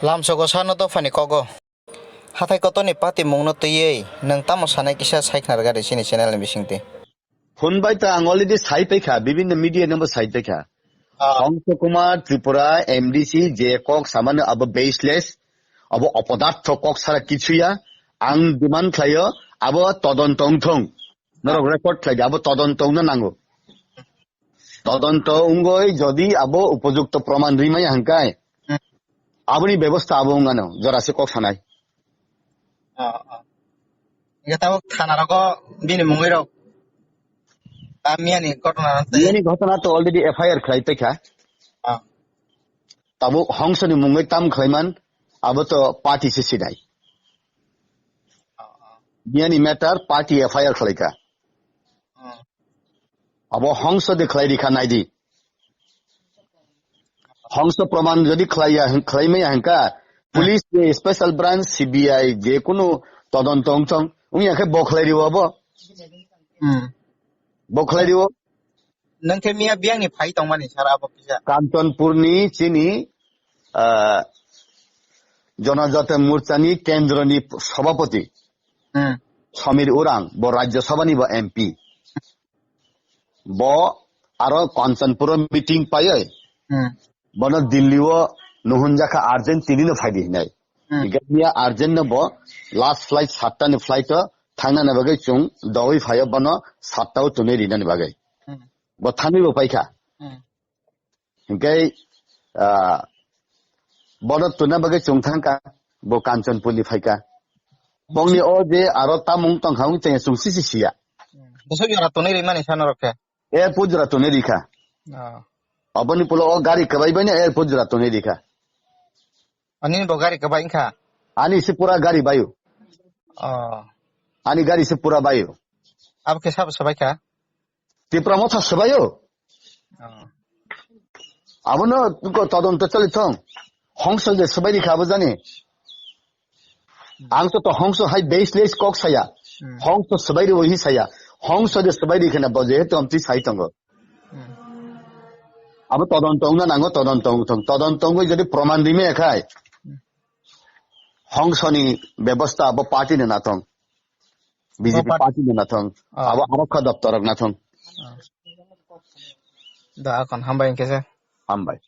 Lamsogo sano to fani kogo. Hathai koto ni pati mungno tuyei nang tamo sanai kisa saiknar gari sini channel ni bisingti. Hunbai ta ang already site pekha bibinna media number site pekha. Hongso Kumar Tripura MDC Jekok samana abo baseless abo অপদার্থ cock সারা কিছুয়া আং demand খাইও abo তদন্তং থং নরক record খাই abo তদন্তং না নাঙ্গো তদন্ত উঙ্গই যদি abo উপযুক্ত প্রমাণ রিমাই হাঙ্কায় aboni ব্যবস্থা abo ngaনো জরাসে কক সানাই Gataw thana roko bini mungoi rok. Miani ঘটনা তো অলরেডি এফআইআর খাই পekha তাবো হংসনি মুঙ্গই তাম খাইমান abo to party se sidai biani matter party FIR khlaika abo hongso de khlai dikha naidi hongso praman jodi khlaiya khlaimai hanka police de special branch CBI je kono todantong chong uni akhe bokhlai dibo abo bokhlai dibo nangke mia biang ni phai tongmani sara abo kisa Kantonpur ni chini জনজাতি মোর্চানি কেন্দ্রনি সভাপতি Samir orang ব রাজ্যসভানি ব MP ব আরো Kanchanpur meeting পায় বন দিল্লিও নুহুনজাখা urgent তিনিনো ফাইদি নাই ইগানিয়া urgent ব লাস্ট ফ্লাইট 7টানি ফ্লাইট থাংনা বাগৈ চুং দই ফায় বন 7টাও তুনে রিনানি বাগৈ ব থানিবো পাইখা হিংকাই Bodot tuna bagai chungthangka bo Kanchanpurni phaika bongni o je aro tamung tongkhang cheng sungsi sia Besok yara tunai rimani sana rokhe airport jura tune dikha aboni pulo o gari kabai bani airport jura tune dikha Anin bo gari kabain kha ani se pura gari bayu ani gari se pura bayu ab ke sab sabai kha tipra motha sabayo abono ko todonto chalichong hongso je sabai dikha abo jani angso to hongso hai baseless kok saya hongso sabai ri ohi saya hongso je sabai dikha na boje to amti sai tongo abo todantong na nango todantong যদি প্রমাণ দিমে একাই হংসনি ব্যবস্থা abo party নে নাথং BJP party নে নাথং abo আরক্ষা দপ্তর নাথং da kon hambai kese হামবাই